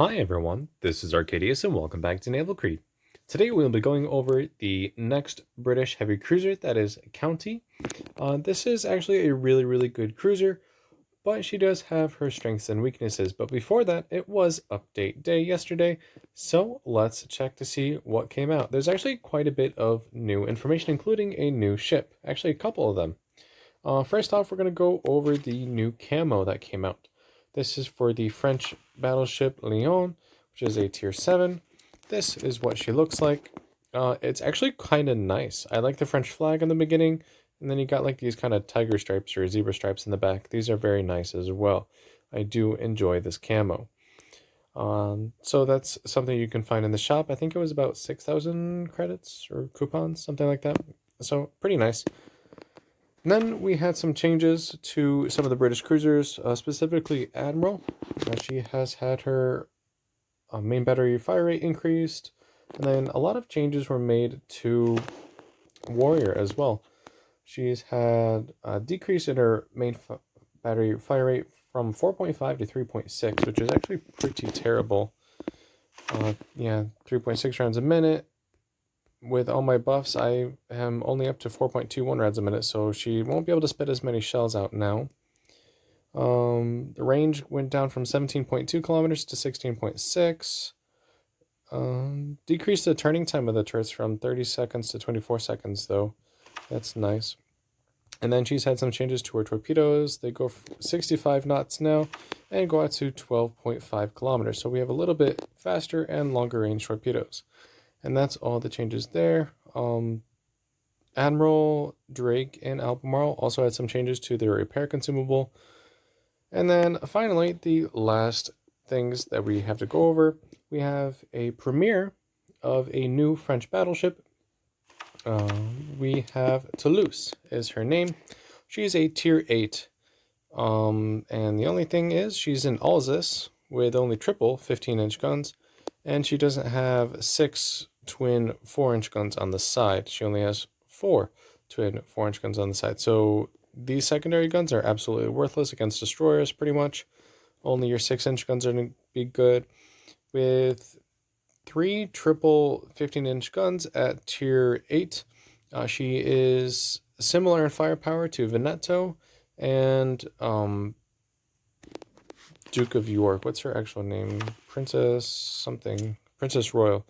Hi everyone, this is Arcadius and welcome back to Naval Creed. Today we'll be going over the next British heavy cruiser, that is County. This is actually a really good cruiser, but she does have her strengths and weaknesses. But before that, it was update day yesterday, so let's check to see what came out. There's actually quite a bit of new information, including a new ship, actually a couple of them. First off, we're going to go over the new Camo that came out. This is for the French battleship Lyon, which is a tier 7. This is what she looks like. It's actually kind of nice. I like the French flag in the beginning, and then you got like these kind of tiger stripes or zebra stripes in the back. These are very nice as well. I do enjoy this camo. So that's something you can find in the shop. I think it was about 6,000 credits or coupons, something like that. So pretty nice. And then we had some changes to some of the British cruisers, specifically Admiral. She has had her main battery fire rate increased, and then a lot of changes were made to Warrior as well. She's had a decrease in her main battery fire rate from 4.5 to 3.6, which is actually pretty terrible. Yeah, 3.6 rounds a minute. With all my buffs, I am only up to 4.21 rounds a minute, so she won't be able to spit as many shells out now. The range went down from 17.2 kilometers to 16.6. Decreased the turning time of the turrets from 30 seconds to 24 seconds, though. That's nice. And then she's had some changes to her torpedoes. They go 65 knots now and go out to 12.5 kilometers. So we have a little bit faster and longer range torpedoes. And that's all the changes there. Admiral, Drake, and Albemarle also had some changes to their repair consumable. And then finally, the last things that we have to go over, we have a premiere of a new French battleship. We have Toulouse is her name. She's a tier 8. And the only thing is she's in Alsace with only triple 15-inch guns. And she doesn't have 6 twin 4-inch guns on the side. She only has 4 twin 4-inch guns on the side. So these secondary guns are absolutely worthless against destroyers, pretty much. Only your 6-inch guns are going to be good. With 3 triple 15-inch guns at tier 8, she is similar in firepower to Veneto and Duke of York. What's her actual name? Princess something. Princess Royal.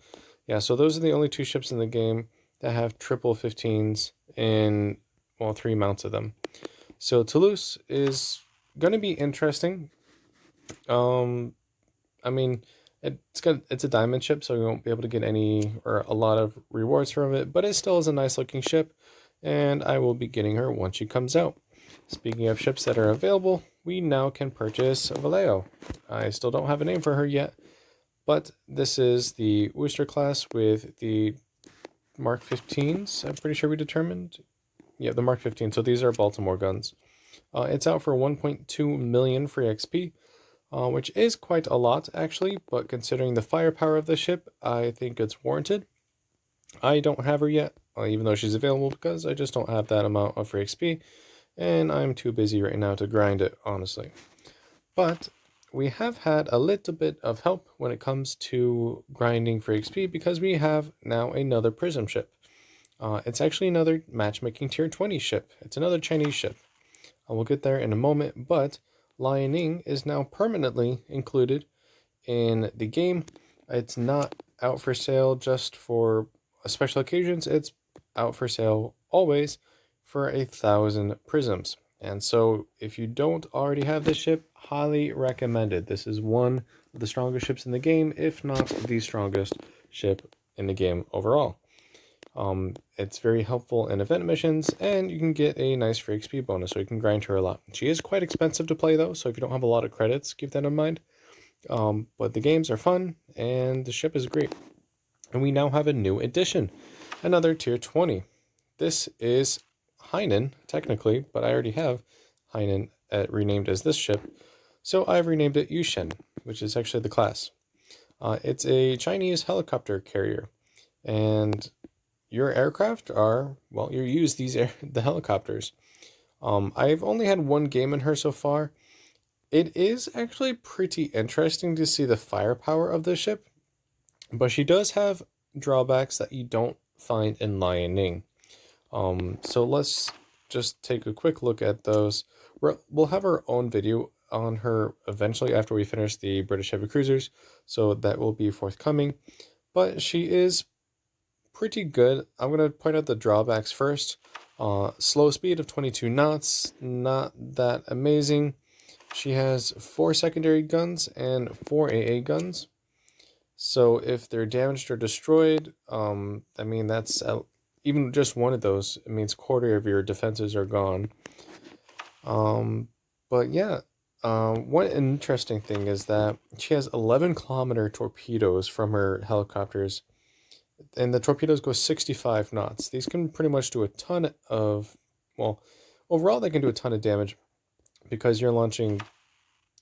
Yeah, so those are the only 2 ships in the game that have triple 15s in, well, 3 mounts of them. So Toulouse is going to be interesting. I mean, it's a diamond ship, so you won't be able to get any or a lot of rewards from it, but it still is a nice looking ship, and I will be getting her once she comes out. Speaking of ships that are available, we now can purchase Vallejo. I still don't have a name for her yet, but this is the Worcester class with the Mark 15s. I'm pretty sure we determined. Yeah, the Mark 15. So these are Baltimore guns. It's out for 1.2 million free XP, which is quite a lot actually, but considering the firepower of the ship, I think it's warranted. I don't have her yet, even though she's available, because I just don't have that amount of free XP, and I'm too busy right now to grind it, honestly. But we have had a little bit of help when it comes to grinding for XP, because we have now another prism ship. It's actually another matchmaking tier 20 ship. It's another Chinese ship. We'll get there in a moment, but Liaoning is now permanently included in the game. It's not out for sale just for special occasions. It's out for sale always for 1,000 prisms. And so if you don't already have this ship, highly recommended. This is one of the strongest ships in the game, if not the strongest ship in the game overall. It's very helpful in event missions, and you can get a nice free XP bonus, so you can grind her a lot. She is quite expensive to play though, so if you don't have a lot of credits, keep that in mind. But the games are fun, and the ship is great. And we now have a new addition, another tier 20. This is Hainan, technically, but I already have Hainan renamed as this ship, so I've renamed it Yushin, which is actually the class. It's a Chinese helicopter carrier, and your aircraft are, well, you use the helicopters. I've only had one game in her so far. It is actually pretty interesting to see the firepower of the ship, but she does have drawbacks that you don't find in Lion. So let's just take a quick look at those. We'll have our own video on her eventually after we finish the British heavy cruisers, so that will be forthcoming. But she is pretty good. I'm going to point out the drawbacks first. Slow speed of 22 knots, not that amazing. She has 4 secondary guns and 4 AA guns. So if they're damaged or destroyed, I mean, that's even just one of those. It means a quarter of your defenses are gone. But yeah, one interesting thing is that she has 11-kilometer torpedoes from her helicopters. And the torpedoes go 65 knots. These can pretty much do a ton of, well, overall they can do a ton of damage because you're launching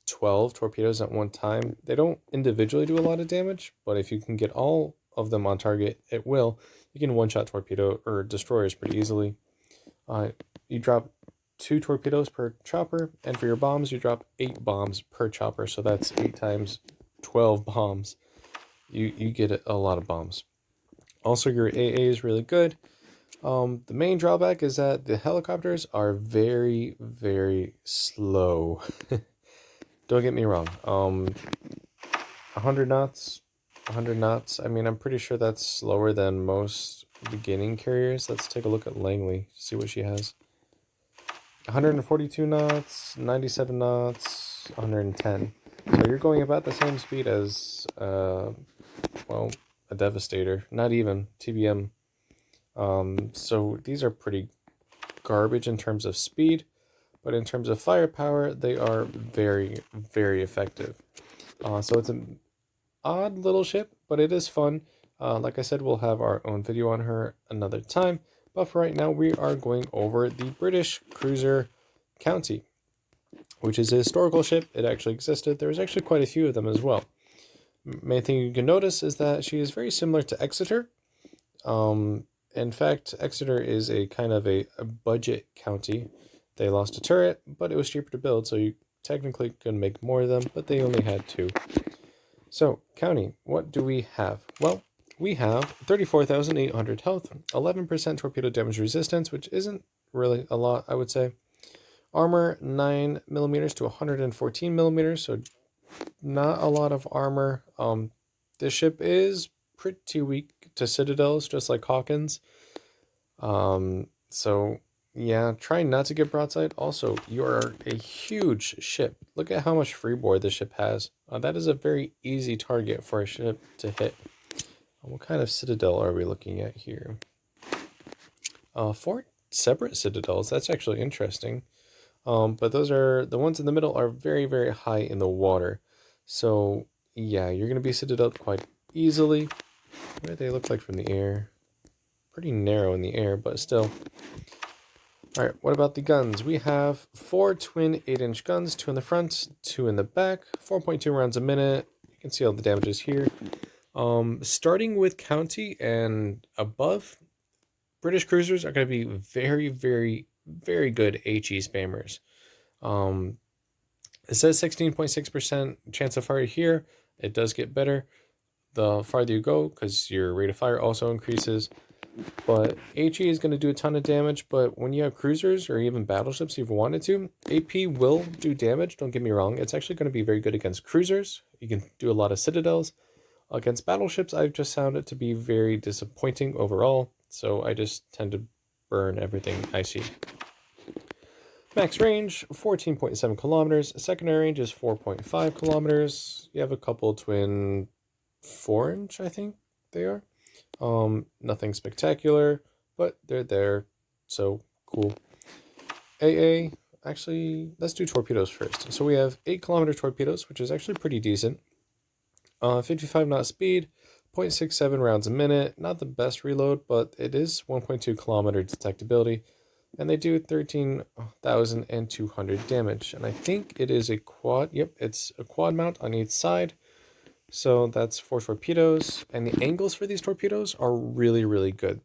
12 torpedoes at one time. They don't individually do a lot of damage, but if you can get all of them on target, it will. You can one-shot torpedo or destroyers pretty easily. You drop 2 torpedoes per chopper, and for your bombs, you drop 8 bombs per chopper. So that's 8 times 12 bombs. You get a lot of bombs. Also, your AA is really good. The main drawback is that the helicopters are very, very slow. Don't get me wrong. 100 knots, 100 knots. I mean, I'm pretty sure that's slower than most beginning carriers. Let's take a look at Langley, see what she has. 142 knots, 97 knots, 110. So you're going about the same speed as, well, a Devastator. Not even TBM. So these are pretty garbage in terms of speed, but in terms of firepower, they are very, very effective. So it's an odd little ship, but it is fun. Like I said, we'll have our own video on her another time. But for right now, we are going over the British cruiser County, which is a historical ship. It actually existed. There's actually quite a few of them as well. Main thing you can notice is that she is very similar to Exeter. In fact, Exeter is a kind of a budget county. They lost a turret, but it was cheaper to build, so you technically could make more of them, but they only had 2. So, County, what do we have? Well, we have 34,800 health, 11% torpedo damage resistance, which isn't really a lot, I would say. Armor, 9mm to 114mm, so not a lot of armor. This ship is pretty weak to citadels, just like Hawkins. So yeah, try not to get broadside. Also, you are a huge ship. Look at how much freeboard this ship has. That is a very easy target for a ship to hit. What kind of citadel are we looking at here? 4 separate citadels. That's actually interesting. But those are the ones in the middle are very, very high in the water. So yeah, you're going to be citadeled quite easily. What do they look like from the air? Pretty narrow in the air, but still. Alright, what about the guns? We have 4 twin 8-inch guns, 2 in the front, 2 in the back, 4.2 rounds a minute. You can see all the damages here. Starting with County and above, British cruisers are going to be very, very, very good HE spammers. It says 16.6% chance of fire here. It does get better the farther you go because your rate of fire also increases. But HE is going to do a ton of damage, but when you have cruisers or even battleships, if you wanted to, AP will do damage, don't get me wrong. It's actually going to be very good against cruisers. You can do a lot of citadels. Against battleships, I've just found it to be very disappointing overall, so I just tend to burn everything I see. Max range, 14.7 kilometers. Secondary range is 4.5 kilometers. You have a couple twin 4-inch, I think they are. Nothing spectacular, but they're there, so cool. AA, actually, let's do torpedoes first. So we have 8-kilometer torpedoes, which is actually pretty decent. 55 knot speed, 0.67 rounds a minute. Not the best reload, but it is 1.2 kilometer detectability. And they do 13,200 damage. And I think it is a quad. Yep, it's a quad mount on each side. So that's 4 torpedoes. And the angles for these torpedoes are really, really good.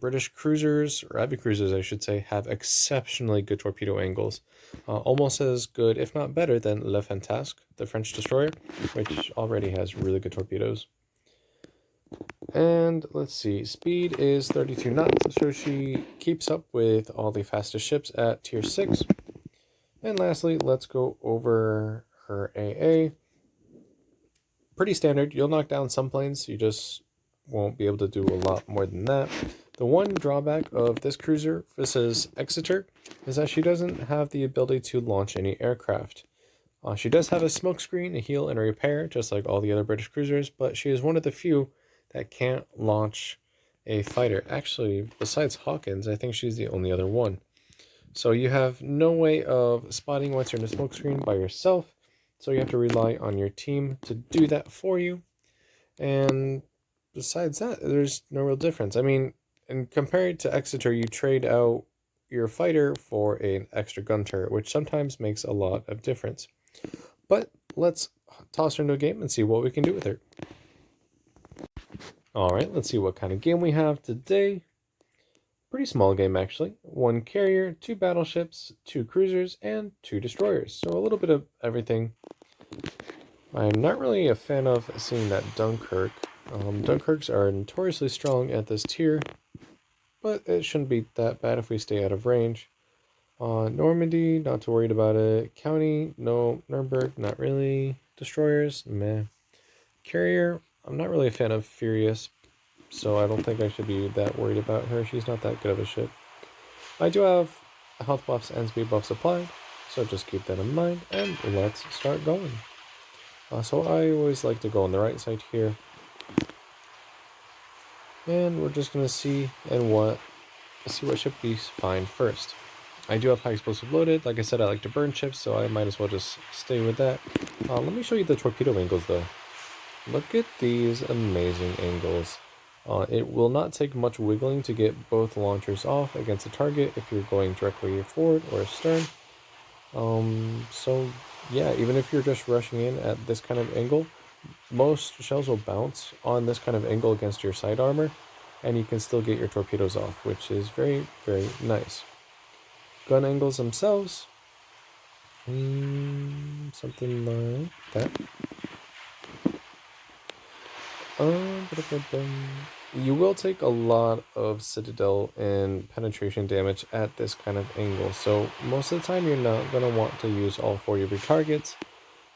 British cruisers, or heavy cruisers I should say, have exceptionally good torpedo angles. Almost as good, if not better, than Le Fantasque, the French destroyer, which already has really good torpedoes. And let's see, speed is 32 knots, so she keeps up with all the fastest ships at tier 6. And lastly, let's go over her AA. Pretty standard. You'll knock down some planes, you just won't be able to do a lot more than that. The one drawback of this cruiser versus Exeter is that she doesn't have the ability to launch any aircraft. She does have a smokescreen, a heal, and a repair, just like all the other British cruisers, but she is one of the few that can't launch a fighter. Actually, besides Hawkins, I think she's the only other one. So you have no way of spotting once you're in a smokescreen by yourself, so you have to rely on your team to do that for you. And besides that, there's no real difference. I mean, and compared to Exeter, you trade out your fighter for an extra gun turret, which sometimes makes a lot of difference. But let's toss her into a game and see what we can do with her. Alright, let's see what kind of game we have today. Pretty small game, actually. 1 carrier, 2 battleships, 2 cruisers, and 2 destroyers. So a little bit of everything. I'm not really a fan of seeing that Dunkirk. Dunkirks are notoriously strong at this tier, but it shouldn't be that bad if we stay out of range. Normandy, not too worried about it. County, no. Nuremberg, not really. Destroyers, meh. Carrier, I'm not really a fan of Furious, so I don't think I should be that worried about her. She's not that good of a ship. I do have health buffs and speed buffs applied, so just keep that in mind, and let's start going. So I always like to go on the right side here, and we're just going to see what ship we find first. I do have high explosive loaded. Like I said, I like to burn ships, so I might as well just stay with that. Let me show you the torpedo angles though. Look at these amazing angles. It will not take much wiggling to get both launchers off against a target if you're going directly forward or astern. So yeah, even if you're just rushing in at this kind of angle, most shells will bounce on this kind of angle against your side armor, and you can still get your torpedoes off, which is very, very nice. Gun angles themselves, something like that. You will take a lot of citadel and penetration damage at this kind of angle, so most of the time you're not going to want to use all 40 of your targets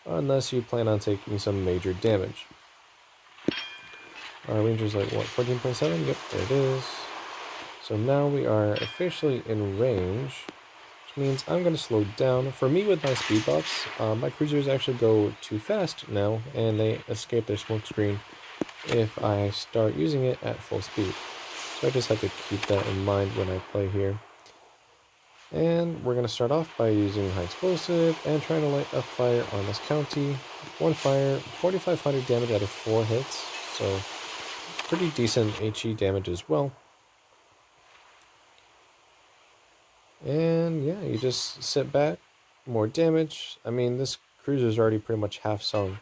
unless you plan on taking some major damage. Our ranger's like, what, 14.7? Yep, there it is. So now we are officially in range, which means I'm going to slow down. For me, with my speed buffs, my cruisers actually go too fast now, and they escape their smoke screen if I start using it at full speed. So I just have to keep that in mind when I play here. And we're going to start off by using high explosive and trying to light a fire on this county. 1 fire, 4,500 damage out of 4 hits, so pretty decent HE damage as well. And yeah, you just sit back, more damage. I mean, this cruiser's already pretty much half sunk.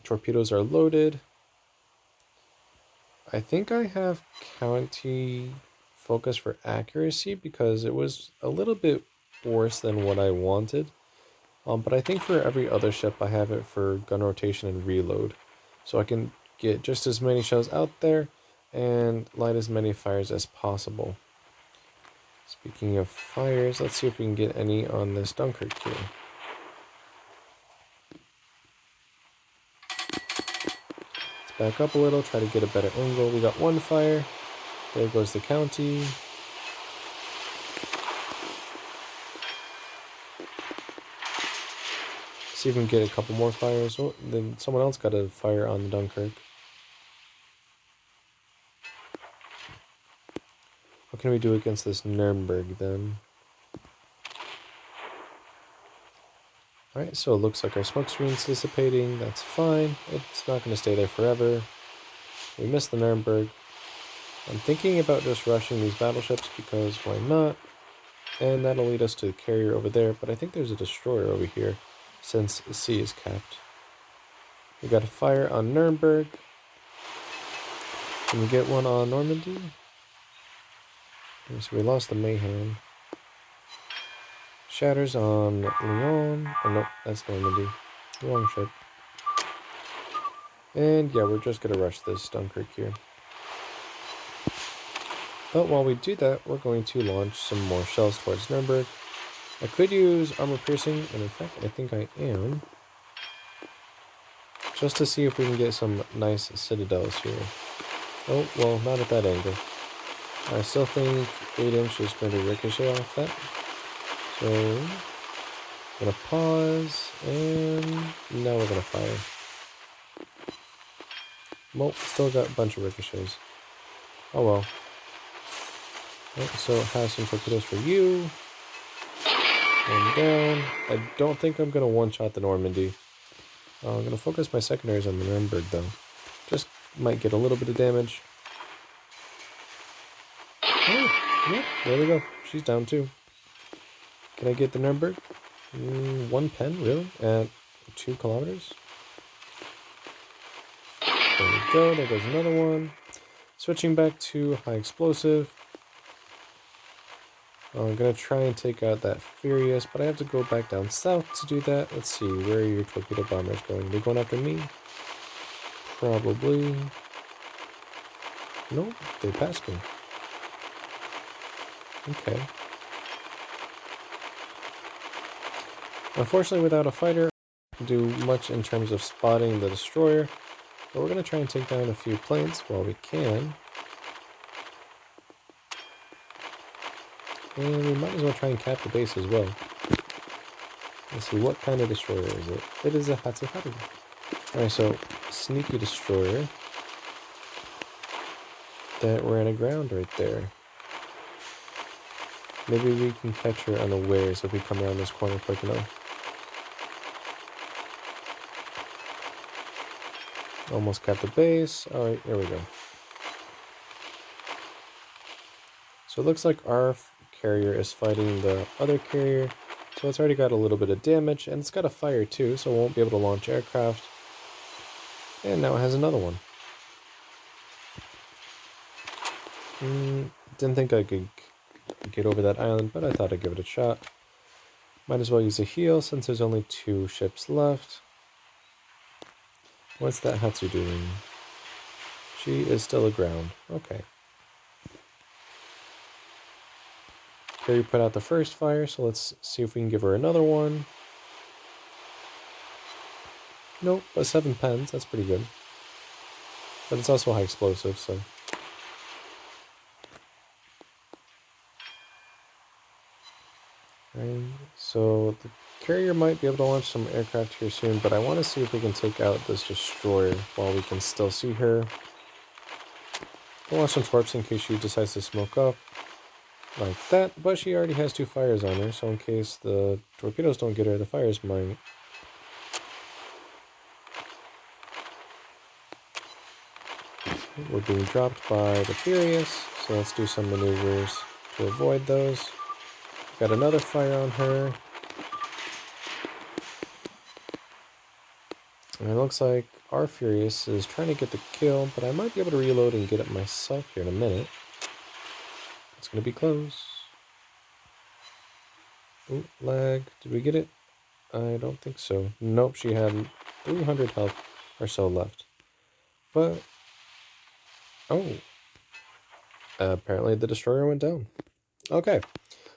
Torpedoes are loaded. I think I have county focus for accuracy because it was a little bit worse than what I wanted. But I think for every other ship I have it for gun rotation and reload. So I can get just as many shells out there and light as many fires as possible. Speaking of fires, let's see if we can get any on this Dunkirk here. Back up a little, try to get a better angle. We got 1 fire. There goes the county. See if we can get a couple more fires. Oh, then someone else got a fire on the Dunkirk. What can we do against this Nuremberg then? Alright, so it looks like our smoke screen's dissipating. That's fine. It's not going to stay there forever. We missed the Nuremberg. I'm thinking about just rushing these battleships because why not? And that'll lead us to the carrier over there, but I think there's a destroyer over here since C is capped. We got a fire on Nuremberg. Can we get one on Normandy? So we lost the Mayhem. Shatters on Lyon. Oh, nope, that's Normandy. Wrong ship. And yeah, we're just going to rush this Dunkirk here. But while we do that, we're going to launch some more shells towards Nuremberg. I could use armor piercing, and in fact, I think I am. Just to see if we can get some nice citadels here. Oh, well, not at that angle. I still think 8-inch is going to ricochet off that. So, I'm going to pause, and now we're going to fire. Well, still got a bunch of ricochets. Oh well. Right, so it has some torpedoes for you. One down. I don't think I'm going to one-shot the Normandy. I'm going to focus my secondaries on the Nuremberg, though. Just might get a little bit of damage. Oh, yeah, there we go. She's down, too. Can I get the Nuremberg? 1 pen, really? At 2 kilometers? There we go. There goes another one. Switching back to high explosive. I'm going to try and take out that Furious, but I have to go back down south to do that. Let's see, where are your torpedo bombers going? Are they going after me? Probably. Nope, they passed me. Okay. Unfortunately, without a fighter, I can't do much in terms of spotting the destroyer, but we're going to try and take down a few planes while we can. And we might as well try and cap the base as well. Let's see, what kind of destroyer is it? It is a Hatsuharu. Alright, so sneaky destroyer that ran aground right there. Maybe we can catch her unawares if we come around this corner quick enough. Almost capped the base. Alright, there we go. So it looks like our carrier is fighting the other carrier. So it's already got a little bit of damage, and it's got a fire too, so it won't be able to launch aircraft. And now it has another one. Didn't think I could get over that island, but I thought I'd give it a shot. Might as well use a heal since there's only 2 ships left. What's that Hatsu doing? She is still aground. Okay. Carrier put out the first fire, so let's see if we can give her another one. Nope, but 7 pens, that's pretty good. But it's also high explosive, so. Right, so the carrier might be able to launch some aircraft here soon, but I want to see if we can take out this destroyer while we can still see her. I'll launch some torps in case she decides to smoke up. Like that, but she already has 2 fires on her, so in case the torpedoes don't get her, the fires might. We're being dropped by the Furious, so let's do some maneuvers to avoid those. Got another fire on her. And it looks like our Furious is trying to get the kill, but I might be able to reload and get it myself here in a minute. It's going to be close. Ooh, lag. Did we get it? I don't think so. Nope, she had 300 health or so left. But, oh. Apparently the destroyer went down. Okay,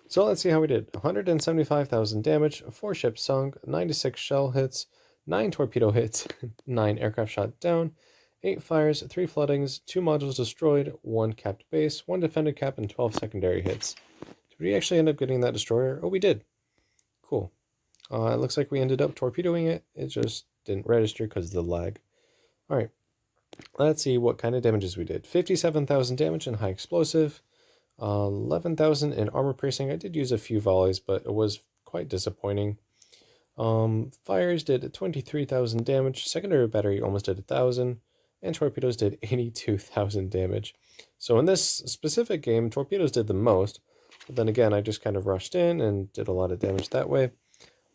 so let's see how we did. 175,000 damage, 4 ships sunk, 96 shell hits, 9 torpedo hits, 9 aircraft shot down, 8 fires, 3 floodings, 2 modules destroyed, 1 capped base, 1 defended cap, and 12 secondary hits. Did we actually end up getting that destroyer? Oh, we did. Cool. It looks like we ended up torpedoing it. It just didn't register because of the lag. Alright. Let's see what kind of damages we did. 57,000 damage in high explosive. 11,000 in armor piercing. I did use a few volleys, but it was quite disappointing. Fires did 23,000 damage. Secondary battery almost did 1,000. And torpedoes did 82,000 damage. So in this specific game, torpedoes did the most. But then again, I just kind of rushed in and did a lot of damage that way.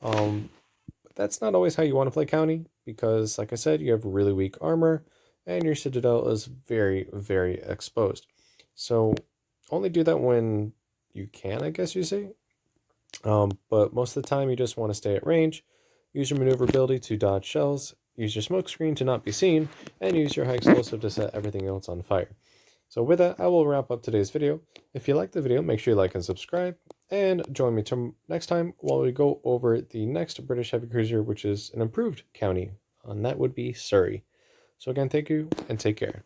But that's not always how you want to play county, because like I said, you have really weak armor. and your citadel is very, very exposed. So only do that when you can, I guess you say. But most of the time, you just want to stay at range, use your maneuverability to dodge shells, use your smoke screen to not be seen, and use your high explosive to set everything else on fire. So with that, I will wrap up today's video. If you liked the video, make sure you like and subscribe, and join me next time while we go over the next British heavy cruiser, which is an improved county, and that would be Surrey. So again, thank you, and take care.